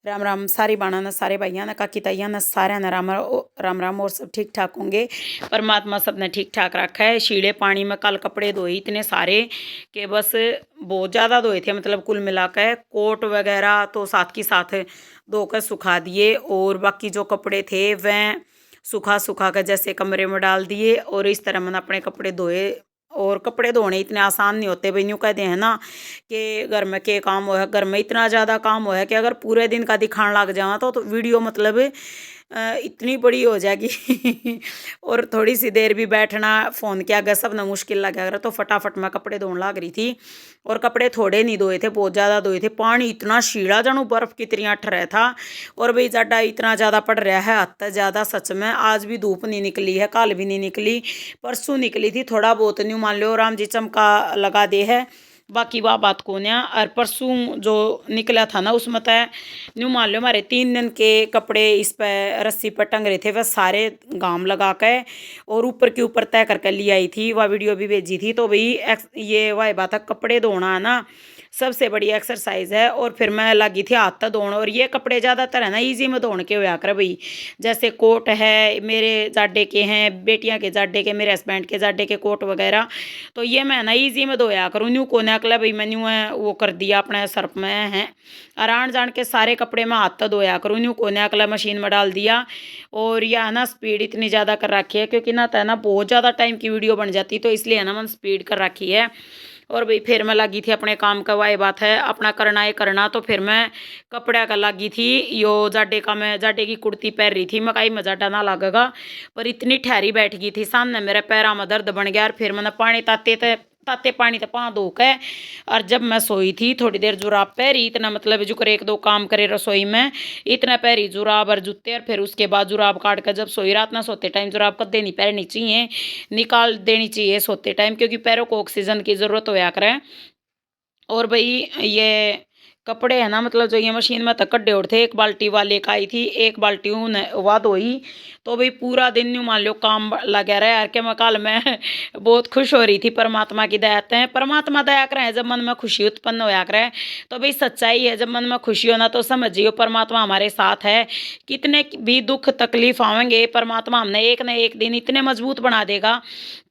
राम राम सारी बाणा न सारे भाइयों न काकी ताइया न सारे न राम राम राम। और सब ठीक ठाक होंगे। परमात्मा सबने ठीक ठाक रखा है। शीले पानी में कल कपड़े धोए इतने सारे कि बस बहुत ज़्यादा धोए थे, मतलब कुल मिलाकर कोट वगैरह तो साथ की साथ धोकर सुखा दिए, और बाकी जो कपड़े थे वह सुखा कर जैसे कमरे में डाल दिए। और इस तरह मैंने अपने कपड़े धोए। और कपड़े धोने इतने आसान नहीं होते भाई, यूँ कहते हैं ना कि घर में के काम हो है, घर में इतना ज़्यादा काम हो है कि अगर पूरे दिन का दिखाने लग जाओ तो वीडियो मतलब इतनी बड़ी हो जाएगी और थोड़ी सी देर भी बैठना फ़ोन के आगे सब ना मुश्किल लगा रहा। तो फटाफट मैं कपड़े धोने लग रही थी। और कपड़े थोड़े नहीं धोए थे, बहुत ज़्यादा धोए थे। पानी इतना शीला जानू बर्फ़ की तरह अठ रहा था। और भाई जाडा इतना ज़्यादा पड़ रहा है, हद तक ज़्यादा सच में। आज भी धूप नहीं निकली है, कल भी नहीं निकली, परसों निकली थी थोड़ा बहुत। न्यू मान लो राम जी चमका लगा दे है, बाकी वह बात को ना। और परसों जो निकला था ना उसमें तय न्यू मान लो हमारे 3 दिन के कपड़े इस पर रस्सी पर टंग रहे थे, वह सारे गाम लगा के और ऊपर के ऊपर तय करके ले आई थी। वह वीडियो भी भेजी थी। तो भाई ये वह बात है, कपड़े धोना है ना सबसे बड़ी एक्सरसाइज है। और फिर मैं लगी थी हाथ तक धोने। और ये कपड़े ज़्यादातर है ना ईजी में धोने के होया कर भाई। जैसे कोट है मेरे जाडे के हैं, बेटियां के जाडे के, मेरे हस्बैंड के जाडे के कोट वगैरह, तो ये मैं ना ईजी में धोया करूँ। न्यू को नकला भाई मैंने वो कर दिया अपने सर्फ में है। आरान जान के सारे कपड़े में हाथ तक धोया करूँ। न्यू को नकला मशीन में डाल दिया। और यह ना स्पीड इतनी ज़्यादा कर रखी है क्योंकि ना तो ना बहुत ज़्यादा टाइम की वीडियो बन जाती, तो इसलिए ना मैंने स्पीड कर रखी है। और भाई फिर मैं लगी थी अपने काम का, वाई बात है अपना करना है करना। तो फिर मैं कपड़ा का लगी थी। यो जाडे का मैं जाडे की कुर्ती पहन रही थी। मैं कहीं में जाडा ना लगेगा, पर इतनी ठहरी बैठ गई थी सामने, मेरे पैरों में दर्द बन गया। और फिर मैंने पानी ताते पानी तो पाँ धो के, और जब मैं सोई थी थोड़ी देर जुराब पहरी इतना, मतलब जो करे 1-2 काम करे रसोई में इतना पहरी जुराब और जूते। और फिर उसके बाद जुराब काट कर जब सोई, रात ना सोते टाइम जुराब कदे नहीं पहननी चाहिए, निकाल देनी चाहिए सोते टाइम, क्योंकि पैरों को ऑक्सीजन की ज़रूरत होया करे। और भाई ये कपड़े है ना, मतलब जो ये मशीन में तक कड्डे उड़ते, एक बाल्टी वाले का आई थी, एक बाल्टी वह धोई। तो भाई पूरा दिन यूँ मान लो काम लगा रहा यार। के मैं कल मैं बहुत खुश हो रही थी। परमात्मा की दया है, परमात्मा दया करे जब मन में खुशी उत्पन्न होया करे तो भाई सच्चाई है। जब मन में खुशी होना तो समझियो परमात्मा हमारे साथ है। कितने भी दुख तकलीफ आवेंगे, परमात्मा हमने एक न एक दिन इतने मजबूत बना देगा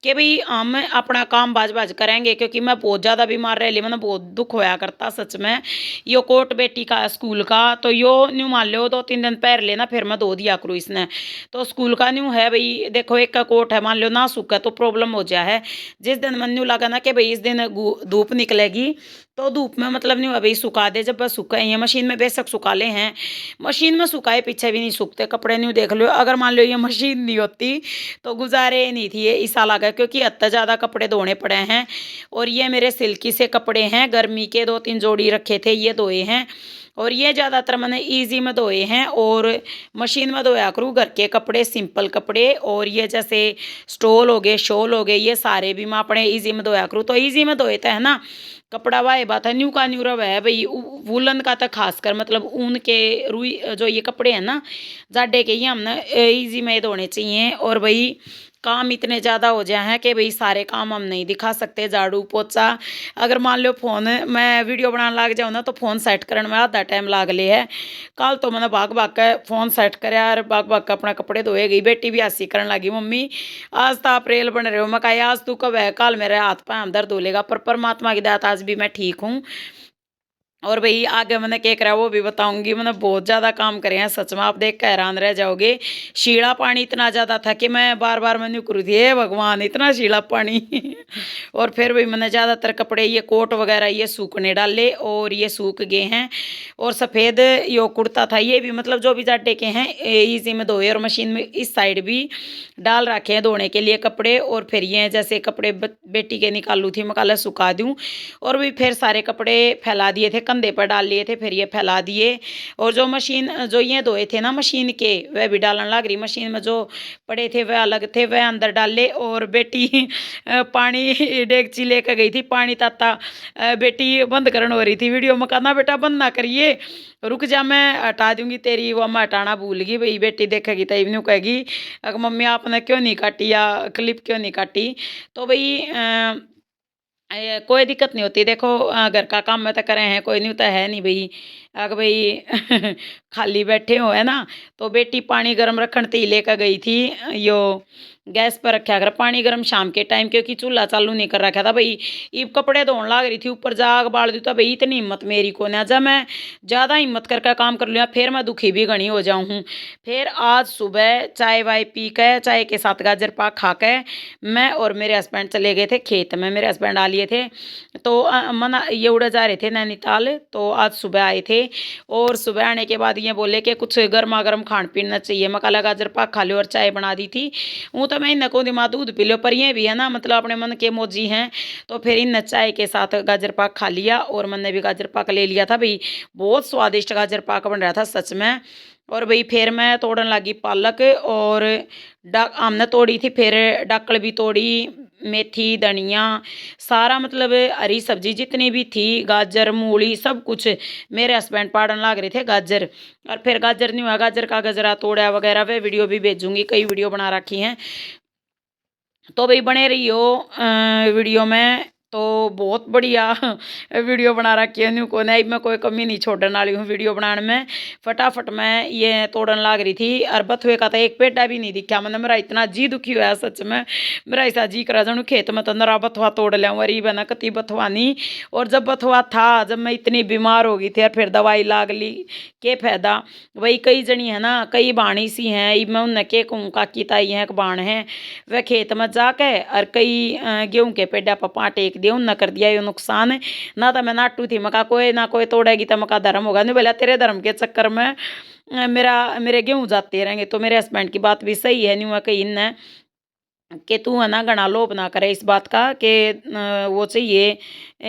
कि भाई हम अपना काम बाज करेंगे। क्योंकि मैं बहुत ज़्यादा बीमार रह ली, मैंने बहुत दुख होया करता सच में। यो कोट बेटी का स्कूल का, तो यो न्यू मान लो 2-3 दिन पहन लेना फिर मैं धो दिया करूँ इसने। तो स्कूल का न्यू है भाई, देखो एक का कोट है मान लो ना सूखा तो प्रॉब्लम हो जाए है। जिस दिन मन न्यू लगा ना कि भाई इस दिन धूप निकलेगी तो धूप में मतलब नहीं हुआ भाई सुखा दे। जब बस सुखाए हैं मशीन में बेशक सुखा ले हैं, मशीन में सुखाए पीछे भी नहीं सूखते कपड़े। न्यू देख लो, अगर मान लो ये मशीन नहीं होती तो गुजारे नहीं थी ये इस लगा, क्योंकि इतना ज़्यादा कपड़े धोने पड़े हैं। और ये मेरे सिल्की से कपड़े हैं, गर्मी के 2-3 जोड़ी रखे थे ये धोए हैं। और ये ज़्यादातर मैंने ईजी में धोए हैं। और मशीन में धोया करूँ घर के कपड़े, सिंपल कपड़े। और ये जैसे स्टोल हो गए, शॉल हो गए, ये सारे भी मैं अपने ईजी में धोया करूँ। तो ईजी में धोए थे है ना कपड़ा, वाह बात है। न्यू का न्यू रव है भाई, वुलन का तो खासकर, मतलब ऊन के रुई जो ये कपड़े हैं ना जाडे के, ये हमने ईजी में धोने चाहिए। और भाई काम इतने ज़्यादा हो जाए हैं कि भाई सारे काम हम नहीं दिखा सकते। झाड़ू पोछा, अगर मान लो फ़ोन मैं वीडियो बनाने लग जाऊँ ना तो फ़ोन सेट करने में आधा टाइम लाग ले है। कल तो मैंने भाग भाग के फ़ोन सेट कराया और भाग भाग के अपना कपड़े धोए गई। बेटी भी हंसी करने लगी, मम्मी आज तो आप रेल बन रहे हो। मैं कहा आज तू कब है, कल मेरे हाथ पाँव दर्द हो लेगा। पर परमात्मा की दया आज भी मैं ठीक हूँ। और भाई आगे मैंने क्या करा वो भी बताऊंगी। मैंने बहुत ज़्यादा काम करे हैं सच में, आप देख कर हैरान रह जाओगे। शीला पानी इतना ज़्यादा था कि मैं बार बार मैंने करू थी, हे भगवान इतना शीला पानी और फिर भाई मैंने ज़्यादातर कपड़े ये कोट वगैरह ये सूखने डाले और ये सूख गए हैं। और सफ़ेद यो कुर्ता था ये भी, मतलब जो भी जाटे के हैं ईजी में धोए। और मशीन में इस साइड भी डाल रखे हैं धोने के लिए कपड़े। और फिर ये जैसे कपड़े बेटी के निकालू थी, मैं कल सुखा दूँ। और भी फिर सारे कपड़े फैला दिए थे, कंधे पर डाल लिए थे, फिर ये फैला दिए। और जो मशीन जो ये धोए थे ना मशीन के, वह भी डालने लग रही। मशीन में जो पड़े थे वह अलग थे, वह अंदर डाले। और बेटी पानी डेगची लेकर गई थी, पानी ताता बेटी बंद करने हो रही थी वीडियो में। कहना बेटा बंद ना करिए, रुक जा मैं हटा दूंगी तेरी। वो मैं हटाना भूल गई भाई। बेटी देखेगी तब यूँ कहेगी अगर मम्मी आपने क्यों नहीं काटी या क्लिप क्यों नहीं काटी। तो भाई कोई दिक्कत नहीं होती। देखो घर का काम में तो करे हैं, कोई नहीं होता है नहीं भाई। अगर भाई खाली बैठे हो है ना, तो बेटी पानी गर्म रखन ती लेकर गई थी यो गैस पर रखा कर पानी गर्म शाम के टाइम, क्योंकि चूल्हा चालू नहीं कर रखा था भाई। इब कपड़े धोने लग रही थी, ऊपर जाग बाल दी तो भाई इतनी हिम्मत मेरी को ना, जब मैं ज़्यादा हिम्मत करके काम कर लिया फिर मैं दुखी भी घनी हो जाऊँ हूँ। फिर आज सुबह चाय वाय पी के, चाय के साथ गाजर पाक खा के मैं और मेरे हस्बैंड चले गए थे खेत में। मेरे हस्बैंड आ लिए थे, तो मना ये उड़ा जा रहे थे नैनीताल, तो आज सुबह आए थे। और सुबह आने के बाद ये बोले कि कुछ गर्मा गर्म खान पीना चाहिए। मैं काला गाजर पाक खा लियो और चाय बना दी थी। वो तो मैं इन को दिमाग दूध पी लो, पर ये भी है ना मतलब अपने मन के मौजी हैं, तो फिर इन चाय के साथ गाजर पाक खा लिया और मैंने भी गाजर पाक ले लिया था भाई। बहुत स्वादिष्ट गाजर पाक बन रहा था सच में। और भाई फिर मैं तोड़न लगी पालक, और हमने तोड़ी थी, फिर डाकल भी तोड़ी, मेथी धनिया सारा मतलब हरी सब्जी जितनी भी थी, गाजर मूली सब कुछ मेरे हस्बैंड पाड़न लाग रहे थे गाजर। और फिर गाजर नहीं हुआ, गाजर का गजरा तोड़ा वगैरह, वे वीडियो भी भेजूंगी, कई वीडियो बना रखी हैं, तो भाई बने रही हो वीडियो में। तो बहुत बढ़िया वीडियो बना रखी है न्यू को नहीं, मैं कोई कमी नहीं छोड़ने वाली हूँ वीडियो बनाने में। फटाफट मैं ये तोड़न लाग रही थी, और बथुए का तो एक पेटा भी नहीं दिखा। मैंने मेरा इतना जी दुखी हुआ सच में, मेरा ऐसा जी करा जानू खेत में तो नरा बथुआ तोड़ लिया, अरे बना कति बथुआ नहीं। और जब बथुआ था, जब मैं इतनी बीमार हो गई थी और फिर दवाई लाग ली, के फायदा। वही कई जनी है ना, कई बाणी सी हैं, मैं उनने के कहूँ काकी ताई हैं, एक बाण है, वह खेत में जाके और कई गेहूं के पेड़ा पर पाँव टेक दिए, उन कर दिया ये नुकसान। ना तो मैं नाटू थी, मका कोई ना कोई तोड़ेगी तो मका धर्म होगा नहीं, बोला तेरे धर्म के चक्कर में मेरे गेहूं जाते रहेंगे। तो मेरे हस्बैंड की बात भी सही है, नहीं हुआ कहीं न कि तू है ना घना लोभ ना करे इस बात का कि वो चाहिए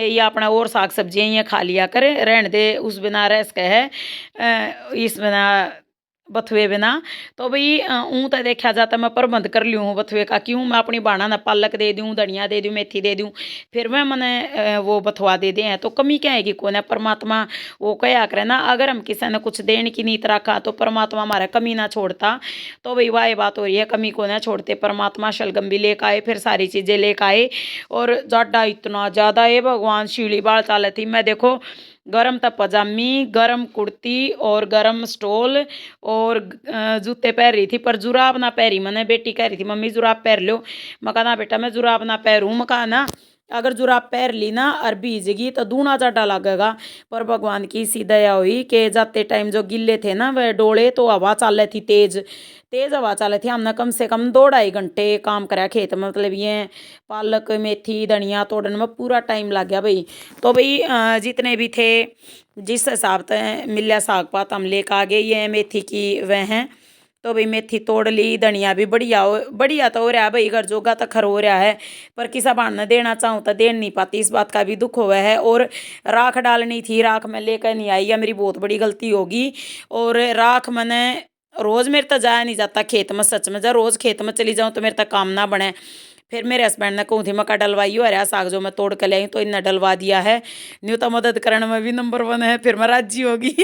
या अपना और साग सब्जियाँ ये खा लिया करे, रहने दे उस बिना रह सके है इस बिना बथुए बिना। तो भाई ऊँ तो देखा जाता मैं प्रबंध कर लियो हूँ बथुए का, क्यों मैं अपनी बाणा ना पालक दे दूँ, धनिया दे दूँ, मेथी दे दूँ, फिर मैं मैंने वो बथुआ दे हैं, तो कमी क्या आएगी कौन है परमात्मा। वो क्या करे ना, अगर हम किसी ने कुछ देने की नीत रखा तो परमात्मा हमारा कमी ना छोड़ता। तो भाई वाह बात हो रही है, कमी को ना छोड़ते परमात्मा, शलगम भी लेकर आए, फिर सारी चीज़ें लेकर आए। और जाडा इतना ज़्यादा है भगवान, शीली बाल चाल थी मैं देखो, गरम तब पजामी, गरम कुर्ती और गरम स्टोल, और जूते पहन रही थी, पर जुराब ना पहरी। मैंने बेटी कह रही थी मम्मी जुराब पहन लो, मका ना बेटा मैं जुराब ना पहरूँ, मका ना अगर जुराब पहन ली ना और भीजगी तो दूना चाटा लगेगा। पर भगवान की सी दया हुई कि जाते टाइम जो गिल्ले थे ना वह डोले, तो हवा चल रही थी, तेज तेज हवा चल रही थी। हमने कम से कम 2 ढाई घंटे काम करा खेत में, मतलब ये पालक मेथी धनिया तोड़ने में पूरा टाइम लग गया भाई। तो भाई जितने भी थे जिस हिसाब से मिलिया साग पात हम लेकर आ गए, ये मेथी की वह हैं। तो भाई मेथी तोड़ ली, धनिया भी बढ़िया तो हो रहा है भाई, घर जोगा तो खर हो रहा है, पर किसा बहाना देना चाहूँ तो दे नहीं पाती, इस बात का भी दुख हुआ है। और राख डालनी थी, राख मैं लेकर नहीं आई, है मेरी बहुत बड़ी गलती होगी। और राख मैंने रोज़ मेरे तक जाया नहीं जाता खेत में, सच में जब रोज़ खेत में चली जाऊँ तो मेरे तक काम ना बने। फिर मेरे हस्बैंड ने कहूँ थी मक्का डलवाई हो अरे साग जो मैं तोड़ के ले आई, तो इन्हें डलवा दिया है। न्यू तो मदद करने में भी नंबर 1 है, फिर मैं राजी होगी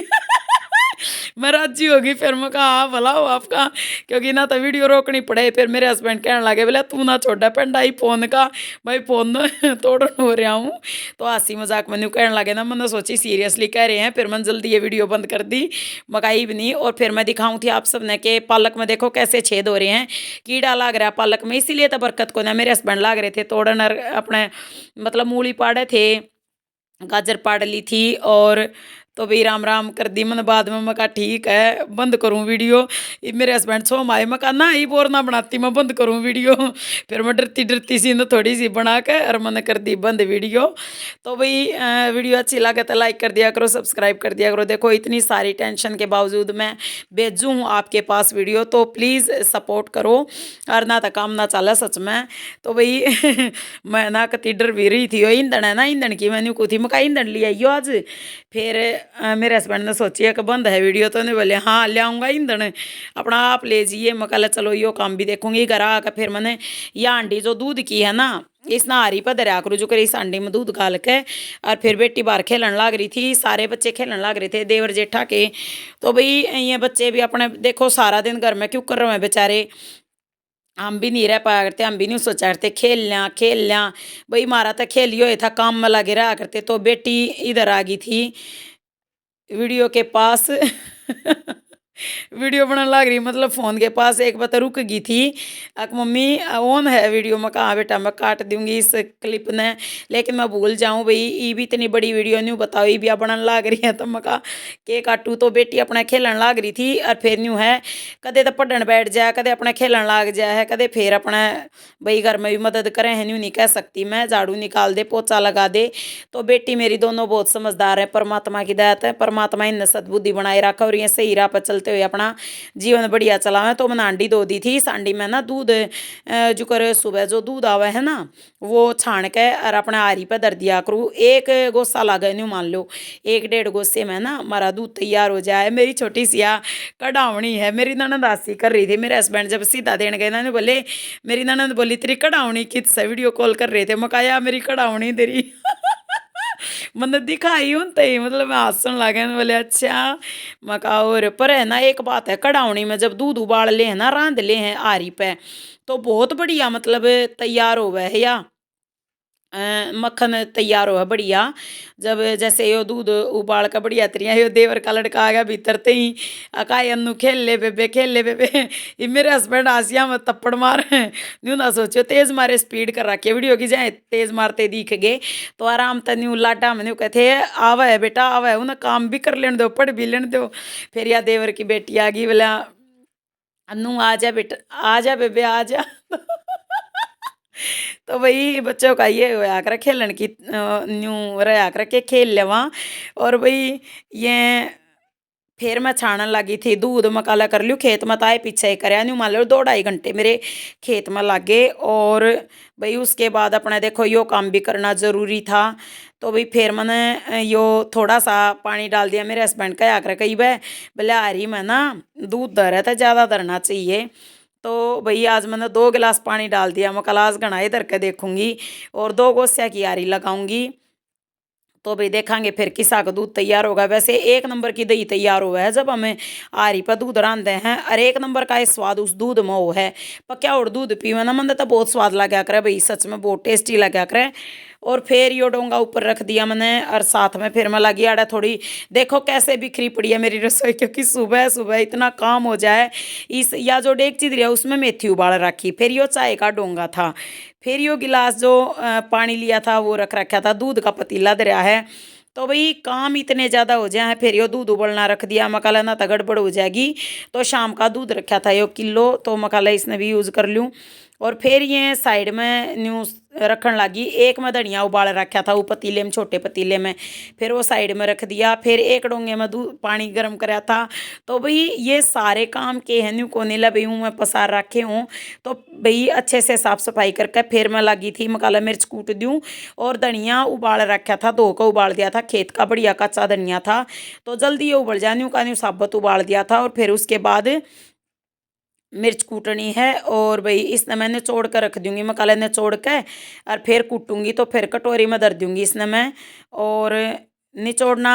मैं राजी होगी, फिर मैं कहा हाँ भला हो आपका, क्योंकि ना तो वीडियो रोकनी पड़े। फिर मेरे हस्बैंड कहने लगे बोले तू ना छोड़ा पेंडा ही फोन का, भाई फोन तोड़न हो रहा हूँ। तो हंसी मजाक में कहने लगे ना, मैंने सोची सीरियसली कह रहे हैं, फिर मैंने जल्दी ये वीडियो बंद कर दी, मकाई भी नहीं। और फिर मैं दिखाऊँ थी आप सबने के पालक में देखो कैसे छेद हो रहे हैं, कीड़ा लाग रहा है पालक में, इसीलिए तो बरकत को ना मेरे हस्बैंड लाग रहे थे तोड़न, और अपने मतलब मूली पाड़े थे, गाजर पाड़ ली थी। और तो भाई राम राम कर दी मैंने, बाद में मैं कहा ठीक है बंद करूँ वीडियो। ये मेरे हस्बैंड सो माए, मैं कहा ना ही बोर ना बनाती मैं बंद करूँ वीडियो फिर मैं डरती डरती सी ना थोड़ी सी बना के और मैंने कर दी बंद वीडियो। तो भाई वीडियो अच्छी लगे तो लाइक कर दिया करो, सब्सक्राइब कर दिया करो। देखो इतनी सारी टेंशन के बावजूद मैं भेजूँ हूँ आपके पास वीडियो, तो प्लीज़ सपोर्ट करो, और ना तो काम ना चला सच में। तो भाई मैं ना कति डर भी रही थी, ईंधन है ना, ईंधन की मैंने को थी मैं कहा ईंधन ले आइयो आज। फिर मेरे हस्बैंड ने सोची कि बंद है वीडियो, तो नहीं बोले हाँ ले आऊँगा ईंधन, अपना आप ले जाइए। मैं कहा चलो यो काम भी देखूंगी घर आकर। फिर मैंने यह आंटी जो दूध की है ना, इस नारी पर दरिया करूँ जो करी इस आंटी में दूध गाल के, और फिर बेटी बाहर खेलन लग रही थी, सारे बच्चे खेलन लग रहे थे देवर जेठा के। तो भाई ये बच्चे भी अपने देखो सारा दिन घर में क्यों कर रहे हैं बेचारे, हम भी नहीं रह पाया करते, हम भी नहीं सोचा करते खेल लिया खेल लिया। भाई हमारा तो खेल ही था, काम में लगे रहा करते। तो बेटी इधर आ गई थी वीडियो के पास वीडियो बनाने लग रही, मतलब फ़ोन के पास एक बार तो रुक गई थी। मम्मी ऑन है वीडियो। मैं कहा बेटा मैं काट दूंगी इस क्लिप ने, लेकिन मैं भूल जाऊँ भाई ये भी इतनी बड़ी वीडियो नहीं बताओ ये भी आप बनाने लग रही है। तो मैं कहा के काटू, तो बेटी अपना खेलन लग रही थी और फिर न्यू है कदे तो पढ़न बैठ जाए, कदे अपना खेलन लग जाए है, कदे फिर अपना भाई घर में भी मदद करे है, न्यू नहीं कह सकती मैं। झाड़ू निकाल दे, पोछा लगा दे। तो बेटी मेरी दोनों बहुत समझदार है, परमात्मा की दया है। परमात्मा इन्हें सद्बुद्धि बनाए रखा और ये सही राह पर चलते हुए अपना जीवन बढ़िया चलावे। तो मैंने हांडी धो दी थी। सांडी में ना दूध जो करे सुबह जो दूध आवे है ना वो छान के और अपने आरी पे धर दिया करूँ। एक गोसा लगे न्यू मान लो, एक डेढ़ गोसे में ना हमारा दूध तैयार हो जाए। मेरी छोटी सी कढ़ावनी है, मेरी ननद आसी कर रही थी। मेरे हस्बैंड जब सीधा देने गए ना बोले, मेरी ननद बोली तेरी कढ़ावनी किससे वीडियो कॉल कर रहे थे। मैं कहा मेरी कढ़ावनी तेरी मतलब दिखाई उनते ही, मतलब मैं हंसन लगे। बोले अच्छा। मैं कहा और पर है ना एक बात है, कढ़ावनी में जब दूध उबाल ले है ना, रांध ले हैं आरी पे, तो बहुत बढ़िया मतलब तैयार हो है या मक्खन तैयार हुआ बढ़िया। जब जैसे यो दूध उबाल का बढ़िया तरिया, यो देवर का लड़का आ गया भीतर ते ही अकाई अन्नू खेल ले बेबे खेल ले बेबे। ये मेरे हस्बैंड आसिया में तप्पड़ मार न्यू ना सोचो तेज मारे स्पीड कर रखी है वीडियो की, जाए तेज मारते दिख गए तो आराम से न्यू लाडा में न्यू कहते आवा है बेटा आवा है, उन्हें काम भी कर लेने दो पढ़ भी लेने दो। फिर या देवर की बेटी आ गई, बोला अन्नू आ जा बेटा आ जा बेबे आ जा। तो वही बच्चों का ये होया कर खेलन की न्यू रहा कर के खेल लेवा। और भाई ये फिर मैं छानन लगी थी दूध मकाला कर लियो खेत में, ताए पीछे ही करया न्यू मान लो 2-2.5 घंटे मेरे खेत में लागे। और भाई उसके बाद अपने देखो यो काम भी करना ज़रूरी था। तो भाई फिर मैंने यो थोड़ा सा पानी डाल दिया। मेरे हस्बैंड का आकर कही वह बोले आ रही मैं ना दूध धरा था ज़्यादा धरना चाहिए। तो भई आज मैंने 2 गिलास पानी डाल दिया। मैं कल आज घना धर के देखूंगी और 2 गोसिया की आरी लगाऊंगी। तो भाई देखेंगे फिर किसा का दूध तैयार होगा। वैसे एक नंबर की दही तैयार हुआ है जब हमें आरी पर दूध रांधते हैं, और एक नंबर का ये स्वाद उस दूध में वो है। पक्या और दूध पीवे ना मन तो बहुत स्वाद लगा करे भाई, सच में बहुत टेस्टी लगा करे। और फिर यो डोंगा ऊपर रख दिया मैंने और साथ में फिर मैं लगी आड़ा थोड़ी। देखो कैसे बिखरी पड़ी है मेरी रसोई, क्योंकि सुबह सुबह इतना काम हो जाए। इस या जो डेगची दिया उसमें मेथी उबाल रखी, फिर यो चाय का डोंगा था, फिर यो गिलास जो पानी लिया था वो रख रखा था, दूध का पतीला दरिया है। तो भाई काम इतने ज़्यादा हो जाए हैं। फिर यो दूध उबलना रख दिया। मकाला ना तो गड़बड़ हो जाएगी। तो शाम का दूध रखा था यो किलो, तो मकाला इसने भी यूज़ कर लूँ। और फिर ये साइड में न्यूज़ रखन लगी। एक में धनिया उबाल रखा था वो पतीले में, छोटे पतीले में, फिर वो साइड में रख दिया। फिर एक डोंगे में दूध पानी गर्म कराया था। तो भाई ये सारे काम के हैं न्यू कोने लबी हूँ मैं पसार रखे हूँ। तो भाई अच्छे से साफ सफाई करके फिर मैं लगी थी मकाला मिर्च कूट दूँ। और धनिया उबाल रखा था, धो को उबाल दिया था, खेत का बढ़िया कच्चा धनिया था तो जल्दी ये उबल जाए न्यू का न्यू साबुत उबाल दिया था। और फिर उसके बाद मिर्च कूटनी है। और भाई इसने मैं निचोड़ कर रख दूंगी, मसाले निचोड़ के और फिर कूटूंगी तो फिर कटोरी में धर दूंगी इसने मैं। और निचोड़ना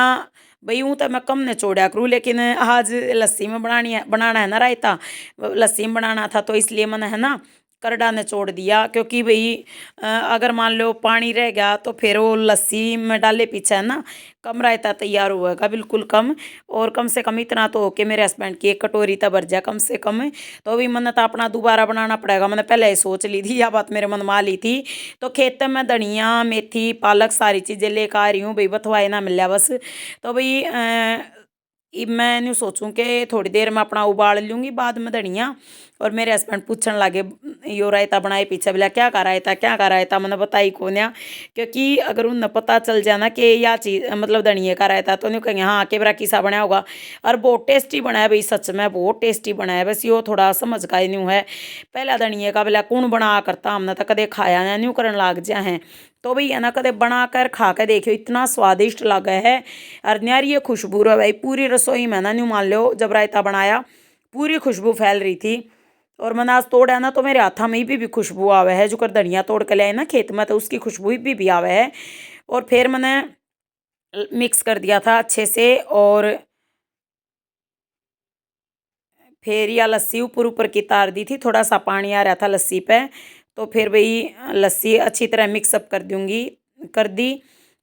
भाई यूँ तो मैं कम निचोड़ा करूँ, लेकिन आज लस्सी में बनाना है ना रायता, लस्सी में बनाना था तो इसलिए मैंने है ना करड़ा निचोड़ दिया। क्योंकि भाई अगर मान लो पानी रह गया तो फिर वो लस्सी में डाले पीछे है ना कम रायता तैयार हुएगा, बिल्कुल कम। और कम से कम इतना तो हो के मेरे हस्बैंड की एक कटोरी तो भर जाए कम से कम। तो अभी मैंने तो अपना दोबारा बनाना पड़ेगा, मैंने पहले ही सोच ली थी, यह बात मेरे मन में आ ली थी। तो खेत में धनिया मेथी पालक सारी चीज़ें लेकर आ रही हूँ भाई, बथवाए ना मिल बस। तो भाई मैं न्यू सोचूं कि थोड़ी देर में अपना उबाल लूँगी बाद में धनिया। और मेरे हस्बैंड पूछने लगे यो रायता बनाए पीछे, बोला क्या कर रायता क्या कर रायता, मैंने बताई को ना। क्योंकि अगर उन्हें पता चल जाना कि या चीज़ मतलब धनिया का रायता तो नहीं कहेंगे हाँ केवरा किसा बनाया होगा। और बहुत टेस्टी बनाया भाई, सच में बहुत टेस्टी बनाया। बस यो थोड़ा समझ का ही न्यू है, पहला धनिया का बोला कौन बना करता, हमने तो कदे खाया ना न्यू करन लाग जा हैं। तो भाई है ना कदे बना कर खा के देखियो, इतना स्वादिष्ट लगा है। और न्यारी ये खुशबू रहा भाई पूरी रसोई में ना न्यू मान लो, जब रायता बनाया पूरी खुशबू फैल रही थी। और मैंने आज तोड़ा ना तो मेरे हाथा में भी खुशबू आवे है, जो कर धनिया तोड़ के लाए ना खेत में तो उसकी खुशबू भी आवे है। और फिर मैंने मिक्स कर दिया था अच्छे से। और फिर या लस्सी ऊपर ऊपर की तार दी थी, थोड़ा सा पानी आ रहा था लस्सी पे। तो फिर भाई लस्सी अच्छी तरह मिक्सअप कर दूंगी कर दी।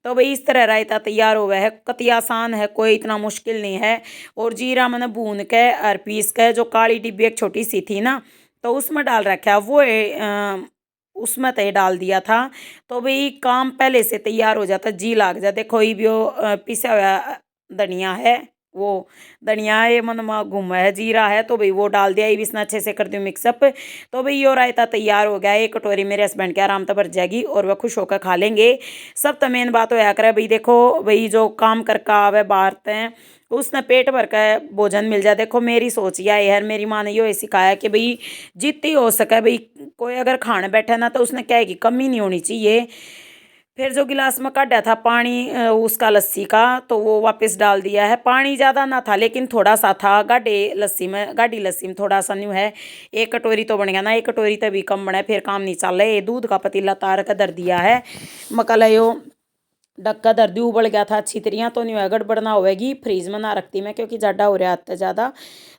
तो भाई इस तरह रायता तैयार हुआ है, कति आसान है, कोई इतना मुश्किल नहीं है। और जीरा मैंने भून के और पीस के, जो काली डिब्बी एक छोटी सी थी ना, तो उसमें डाल रखा वो उसमें तय डाल दिया था। तो भाई काम पहले से तैयार हो जाता, जी लाग जाए। देखो ये भी वो पिसा हुआ धनिया है, वो धनिया है, मन में घुमा है, जीरा है, तो भाई वो डाल दिया। ये भी इसने अच्छे से कर दूँ मिक्सअप। तो भाई ये रायता तैयार हो गया है। एक कटोरी मेरे हस्बैंड के आराम से भर जाएगी और वह खुश होकर खा लेंगे। सब तो मेन बात होया करे भाई, देखो भाई जो काम करके आवे बाहर हैं, उसने पेट भर का भोजन मिल जाए। देखो मेरी सोच यह है, मेरी माँ ने यो सिखाया कि भाई जितनी हो सके भाई, कोई अगर खाने बैठे ना तो उसने क्या है कि कमी नहीं होनी चाहिए। फिर जो गिलास में काटा था पानी उसका लस्सी का, तो वो वापस डाल दिया है। पानी ज़्यादा ना था लेकिन थोड़ा सा था, गाढ़ी लस्सी में थोड़ा सा न्यू है। एक कटोरी तो बन गया ना, एक कटोरी तभी कम बना है, फिर काम नहीं चल रहा है। ये दूध का पतीला तार का दर दिया है, मकलायो डक्का दर्दी उबल गया था अच्छी तरिया, तो नहीं गड़बड़ ना होएगी। फ्रीज में ना रखती मैं, क्योंकि जाडा हो रहा था ज़्यादा,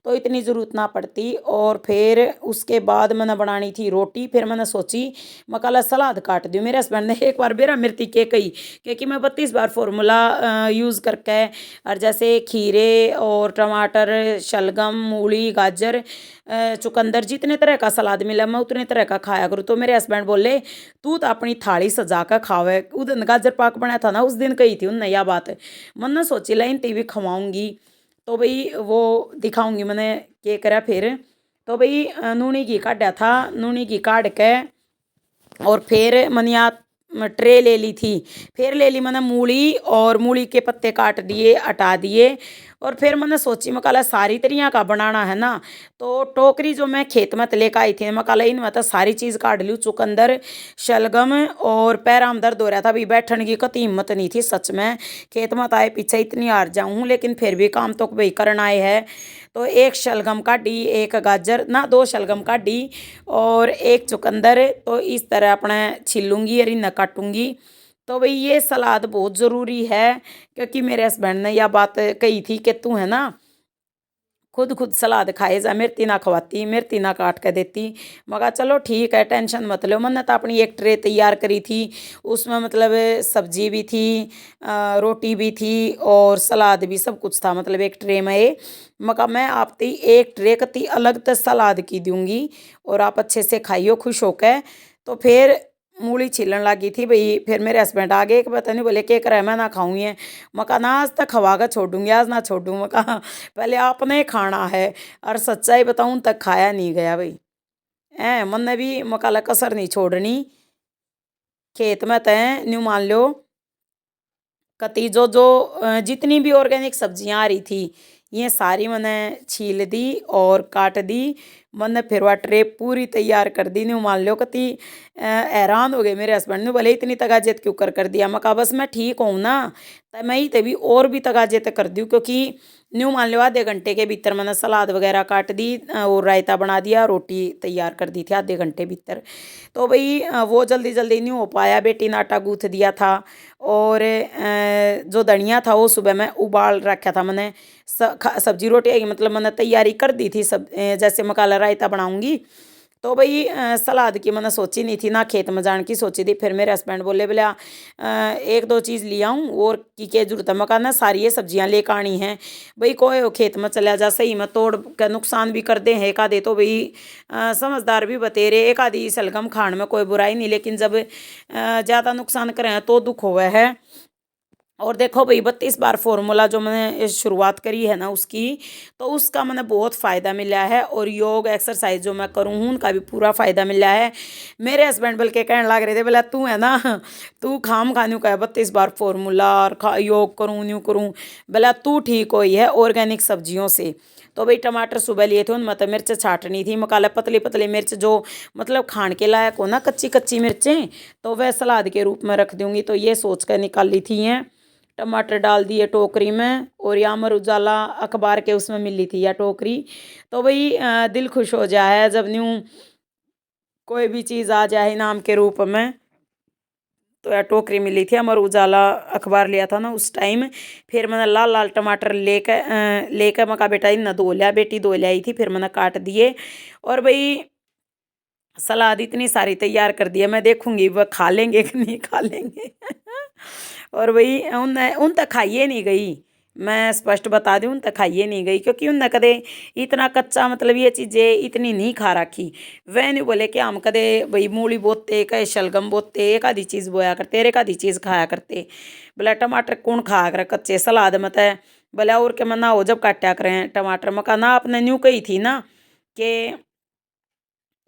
तो इतनी ज़रूरत ना पड़ती। और फिर उसके बाद मैंने बनानी थी रोटी। फिर मैंने सोची मकाला सलाद काट दूँ। मेरे हस्बैंड ने एक बार बेरा मिर्ती के कही, क्योंकि मैं 32 बार फार्मूला यूज़ करके, और जैसे खीरे और टमाटर, शलगम, मूली, गाजर, चुकंदर, जितने तरह का सलाद मिला मैं उतने तरह का खाया करूँ। तो मेरे हस्बैंड बोले तू तो अपनी थाली सजा कर खावे। उस दिन गाजर पाक बनाया था ना, उस दिन कही थी उन यह बात। मन सोची लाइन टीवी खवाऊंगी, तो भाई वो दिखाऊंगी मैंने क्या करा फिर। तो भाई नूनी घी काटा था, नूनी घी काट के और फिर मैंने यहाँ ट्रे ले ली थी। फिर ले ली मैंने मूली, और मूली के पत्ते काट दिए, हटा दिए। और फिर मैंने सोची मकाला सारी तरिया का बनाना है ना, तो टोकरी जो मैं खेत में लेकर आई थी मकाला, इनमें तो सारी चीज़ काट ली, चुकंदर, शलगम। और पैर में दर्द हो रहा था, अभी बैठने की कती हिम्मत नहीं थी सच में। खेत में तो आए पीछे इतनी हार जाऊँ, लेकिन फिर भी काम तो भाई करना आए है। तो एक शलगम काटी, एक गाजर ना, दो शलगम काटी और एक चुकंदर। तो इस तरह अपने छीलूँगी और इन्हें काटूँगी। तो भाई ये सलाद बहुत ज़रूरी है, क्योंकि मेरे हस्बैंड ने यह बात कही थी कि तू है ना खुद खुद सलाद खाए जा, मिर्ती ना खवाती, मिर्ती ना काट के देती। मगर चलो ठीक है, टेंशन मत लो। मैंने तो अपनी एक ट्रे तैयार करी थी, उसमें मतलब सब्जी भी थी, रोटी भी थी और सलाद भी, सब कुछ था मतलब एक ट्रे में। ये मगर मैं आपती एक ट्रे कती अलग तो सलाद की दूंगी, और आप अच्छे से खाइयो खुश होकर। तो फिर मूली छीलन लगी थी भाई। फिर मेरे हस्बैंड आ गए कि पता नहीं बोले क्या करे, मैं ना खाऊँ ये। मका ना आज तक खवा कर छोड़ूंगी, आज ना छोड़ूँ। मका पहले आपने खाना है, और सच्चाई बताऊं तक खाया नहीं गया भाई। मन ने भी मकाला कसर नहीं छोड़नी। खेत में तय न्यू मान लो कती जो जो जितनी भी ऑर्गेनिक सब्जियां आ रही थी, ये सारी मैंने छील दी और काट दी। मैंने फिर वह ट्रे पूरी तैयार कर दी। न्यू मान लो कती हैरान हो गए मेरे हस्बैंड ने, बोले इतनी तगाजेत क्यों कर दिया। मैं कहा बस मैं ठीक हूँ ना, तो मैं ही तभी और भी तगाजेत कर दूँ, क्योंकि न्यू मान लो आधे घंटे के भीतर मैंने सलाद वगैरह काट दी और रायता बना दिया, रोटी तैयार कर दी थी आधे घंटे भीतर। तो भाई वो जल्दी जल्दी नहीं हो पाया, बेटी ने आटा गूँथ दिया था। और जो धनिया था वो सुबह में उबाल रखा था मैंने। सब्जी रोटी आएगी मतलब मैंने तैयारी कर दी थी सब, जैसे मकाला रायता बनाऊंगी। तो भाई सलाद की मैंने सोची नहीं थी ना, खेत में जाने की सोची थी। फिर मेरे हस्बैंड बोले बोले एक दो चीज़ ले आऊँ और की क्या जरूरत है। मकाना सारी ये सब्जियां लेकर आनी हैं भाई, कोई हो खेत में चला जा, सही में तोड़ का नुकसान भी कर दे हैं एक आधे। तो भाई समझदार भी बतेरे, एक आधी सलगम खान में कोई बुराई नहीं, लेकिन जब ज़्यादा नुकसान करें तो दुख हुआ है। और देखो भाई 32 बार फार्मूला जो मैंने शुरुआत करी है ना उसकी, तो उसका मैंने बहुत फ़ायदा मिला है। और योग एक्सरसाइज जो मैं करूँ हूँ उनका भी पूरा फ़ायदा मिला है। मेरे हस्बैंड बल्कि कहने लग रहे थे, बोला तू है ना तू खाम खानू का है 32 बार फार्मूला और योग करूँ न्यू करूँ, बोला तू ठीक हुई है ऑर्गेनिक सब्जियों से। तो भाई टमाटर सुबह लिए थे, उनमें तो मिर्च छाटनी थी। मकाला पतली पतली मिर्च जो मतलब खान के लायक हो ना, कच्ची कच्ची मिर्चें, तो वह सलाद के रूप में रख दूँगी। तो ये सोच कर निकाल ली थी हैं। टमाटर डाल दिए टोकरी में, और या अमर उजाला अखबार के उसमें मिली थी या टोकरी। तो भाई दिल खुश हो जाए जब न्यू कोई भी चीज़ आ जाए इनाम के रूप में। तो या टोकरी मिली थी, अमर उजाला अखबार लिया था ना उस टाइम। फिर मैंने लाल लाल टमाटर लेकर मका बेटा इन धो लिया, बेटी धो लाई थी, फिर मैंने काट दिए। और भाई सलाद इतनी सारी तैयार कर दी है, मैं देखूंगी वह खा लेंगे कि नहीं खा लेंगे और वही उन तक खाइए नहीं गई, मैं स्पष्ट बता दूँ, उन तक खाइए नहीं गई क्योंकि उन कदे इतना कच्चा मतलब ये चीज़ें इतनी नहीं खा रखी। वह नहीं बोले कि हम कदे भाई मूली बोते कहे शलगम बोते एक आधी चीज़ बोया करते एक आधी चीज़ खाया करते। बोले टमाटर कौन खा कर कच्चे सलाद मत है। बोले और के मना हो जब काटा करें टमाटर मका ना आपने न्यू कही थी ना कि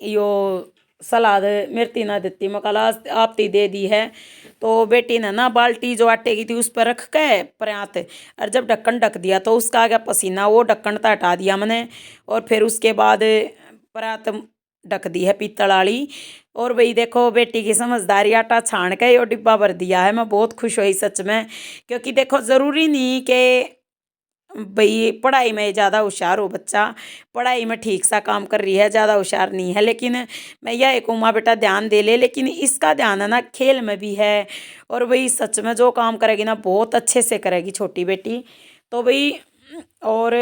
यो सलाद मिर्ती ना देती मकाला आपती दे दी है। तो बेटी ने ना बाल्टी जो आटे की थी उस पर रख के परात और जब ढक्कन ढक दिया तो उसका आ गया पसीना, वो ढक्कन तो हटा दिया मैंने और फिर उसके बाद परात ढक दी है पीतल वाली। और भाई देखो बेटी की समझदारी, आटा छान के यो डिब्बा भर दिया है। मैं बहुत खुश हुई सच में, क्योंकि देखो ज़रूरी नहीं कि भाई पढ़ाई में ज़्यादा होशियार हो बच्चा, पढ़ाई में ठीक सा काम कर रही है, ज़्यादा होशियार नहीं है, लेकिन मैं यह कहूँ माँ बेटा ध्यान दे ले, लेकिन इसका ध्यान है ना खेल में भी है। और वही सच में जो काम करेगी ना बहुत अच्छे से करेगी छोटी बेटी। तो भाई और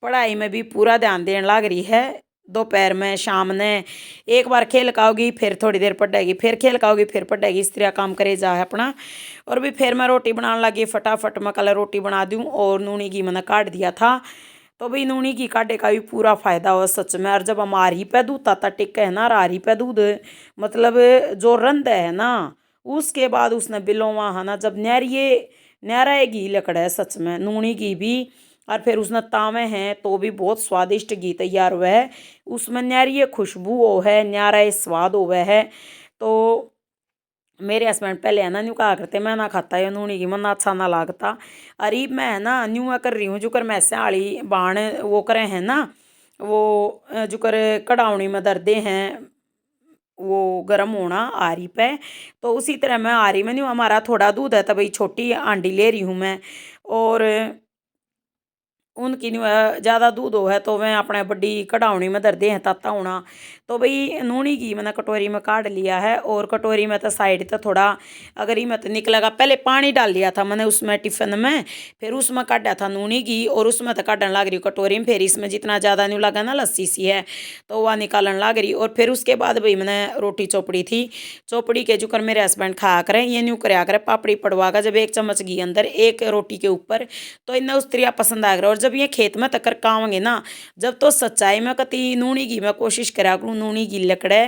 पढ़ाई में भी पूरा ध्यान देने लग रही है। दोपहर में शाम ने एक बार खेल खाओगी फिर थोड़ी देर पढ़ेगी, फिर खेल खाओगी फिर पढ़ेगी, इस तरह काम करे जा है अपना। और भी फिर मैं रोटी बनाने लगी फटाफट, मैं कल रोटी बना दूँ और नूनी घी मैंने काट दिया था। तो भाई नूनी घी काटे का भी पूरा फायदा हो सच में। और जब हम आरी पे दूध आता टिक है ना, आरी पे दूध मतलब जो रंध है ना उसके बाद उसने बिलोवा है ना जब न्यारा घी लकड़ा है सच में नूनी घी भी। और फिर उसने तावे हैं तो भी बहुत स्वादिष्ट घी तैयार हुआ है, उसमें न्यारी खुशबू हो है, न्यारा स्वाद हुआ है। तो मेरे हस्बैंड पहले है ना न्यू कहा करते मैं ना खाता है नूनी की मन अच्छा ना लागता। अरे मैं है ना न्यू कर रही हूँ जो कर मैसे आली बाण वो करे हैं ना, वो जो कर कड़ावनी में दर्दे हैं वो गर्म होना आरी पे। तो उसी तरह मैं आरी में न्यू हमारा थोड़ा दूध है तो भाई छोटी आंडी ले रही हूँ मैं। और उनकी ज़्यादा दूध हो है तो मैं अपने बड़ी कढ़ावनी में दर्दे हैं ताता होना। तो भाई नूनी घी मैंने कटोरी में काट लिया है और कटोरी में तो साइड तो थोड़ा अगर ही मत निकलेगा पहले पानी डाल लिया था मैंने उसमें टिफ़िन में, फिर उसमें काटा था नूनी घी और उसमें तो काटने लग रही कटोरी में। फिर इसमें जितना ज़्यादा नहीं लगा ना लस्सी सी है तो वह निकालने लग रही। और फिर उसके बाद भाई मैंने रोटी चौपड़ी थी, चौपड़ी के जुकर मेरे हस्बैंड खाया करें ये न्यू कराया करें पापड़ी पड़वा का जब एक चम्मच घी अंदर एक रोटी के ऊपर, तो इन्हें उस त्रिया पसंद आ गया। और जब ये खेत में तकर कावेंगे ना जब तो सच्चाई में कति नूनी घी में कोशिश करा करूँ नूनी घी लकड़े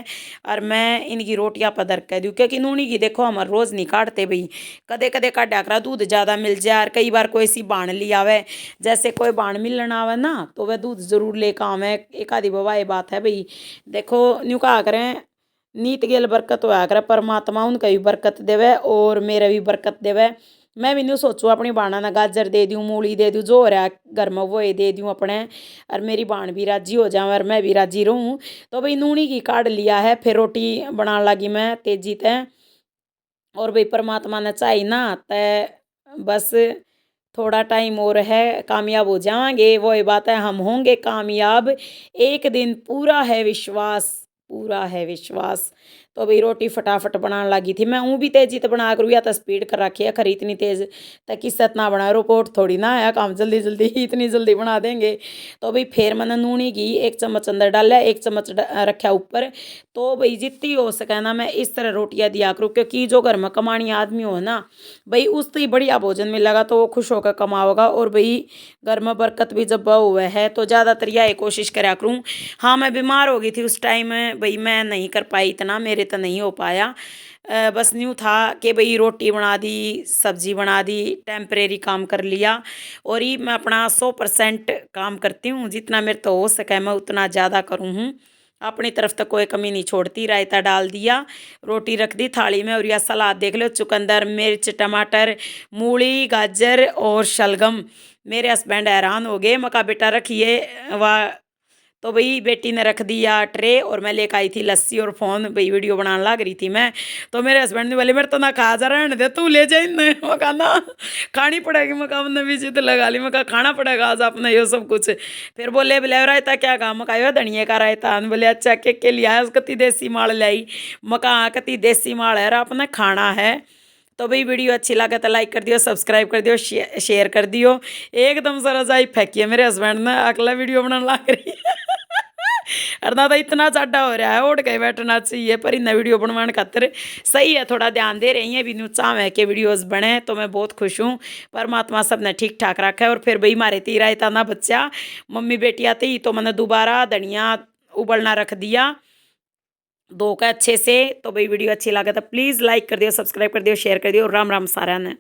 और मैं इनकी रोटियां पदर कह दूँ। क्योंकि नूनी घी देखो हमारे रोज़ नहीं काटते भाई, कदे कदे काटा करा दूध ज़्यादा मिल जाए और कई बार कोई सी बाण ली आवे, जैसे कोई बाण मिलना आवे ना तो वह दूध जरूर लेकर आवे। एक आधी बाबा ये बात है भाई। देखो न्यू कहा करें नीत गेल बरकत होया करे परमात्मा उनका भी बरकत देवे और मेरे भी बरकत देवे। मैं भी नहीं सोचूँ अपनी बाणा ना गाजर दे दूँ मूली दे दूँ जो हो रहा है घर में वो दे दूँ अपने, और मेरी बाण भी राजी हो जाए और मैं भी राजी रहूँ। तो भाई नूनी की काट लिया है फिर रोटी बनाने लगी मैं तेजी तय। और भाई परमात्मा ने चाही ना तय बस थोड़ा टाइम और है कामयाब हो जाएंगे, वो ही बात है हम होंगे कामयाब एक दिन, पूरा है विश्वास, पूरा है विश्वास। तो भाई रोटी फटाफट बनाने लगी थी मैं, भी तेजी तो बना करूँ या तो स्पीड कर रखी है खरी इतनी तेज़ तो किस्सत ना बना रोपोट थोड़ी ना आया काम जल्दी जल्दी इतनी जल्दी बना देंगे। तो भाई फिर मैंने नूनी घी एक चम्मच अंदर डाला एक चम्मच रखा ऊपर। तो भाई जितनी हो सके ना मैं इस तरह रोटियां दिया करूँ, क्योंकि जो घर में कमानी आदमी हो ना भाई उससे ही बढ़िया भोजन मिलेगा तो वो खुश होकर कमाओगा। और भाई घर में बरकत भी जब हुआ है तो ज़्यादातर यह कोशिश करा करूँ। हाँ मैं बीमार हो गई थी उस टाइम भाई मैं नहीं कर पाई इतना, मेरे तो नहीं हो पाया। बस न्यू था कि भाई रोटी बना दी सब्जी बना दी टेम्परेरी काम कर लिया। और ये मैं अपना 100% काम करती हूँ, जितना मेरे तो हो सके मैं उतना ज़्यादा करूँ हूँ, अपनी तरफ तो कोई कमी नहीं छोड़ती। रायता डाल दिया रोटी रख दी थाली में और यह सलाद देख लो चुकंदर मिर्च टमाटर मूली गाजर और शलगम। मेरे हस्बैंड हैरान हो गए, मका बेटा रखिए वाह। तो भाई बेटी ने रख दिया ट्रे और मैं लेकर आई थी लस्सी और फ़ोन, भाई वीडियो बनाने लग रही थी मैं। तो मेरे हस्बैंड ने बोले मेरे तो ना खा जा रहने दे तू ले जाए इन्हें, मैं कहा ना खानी पड़ेगी, मैं कहा हमने भी जिद लगा ली, मैं कहा खाना पड़ेगा आज आपने ये सब कुछ। फिर बोले बोले रायता क्या कहा, मैं कहा धनिया का रायता, बोले अच्छा के लिया है कति देसी माल लाई, मैं कहा कति देसी माल है आपने खाना है। तो भाई वीडियो अच्छी लगे तो लाइक कर दियो सब्सक्राइब कर दियो शेयर कर दियो। एकदम से रजाई फेंकी है मेरे हस्बैंड ने, अगला वीडियो बनाने लग रही है करना तो इतना ज़्यादा हो रहा है, उठ के बैठना चाहिए, पर इन्हें वीडियो बनवाने खातर सही है, थोड़ा ध्यान दे रही हैं भी चाह है कि वीडियोज़ बने, तो मैं बहुत खुश हूँ। परमात्मा सबने ठीक ठाक रखा है। और फिर भाई मारे तीरा इतना ना बच्चा मम्मी बेटी आती तो मैंने दोबारा धनिया उबलना रख दिया दो का अच्छे से। तो भाई वीडियो अच्छी लगे तो प्लीज़ लाइक कर दियो, सब्सक्राइब कर दियो, शेयर कर दियो। राम राम सारा ने।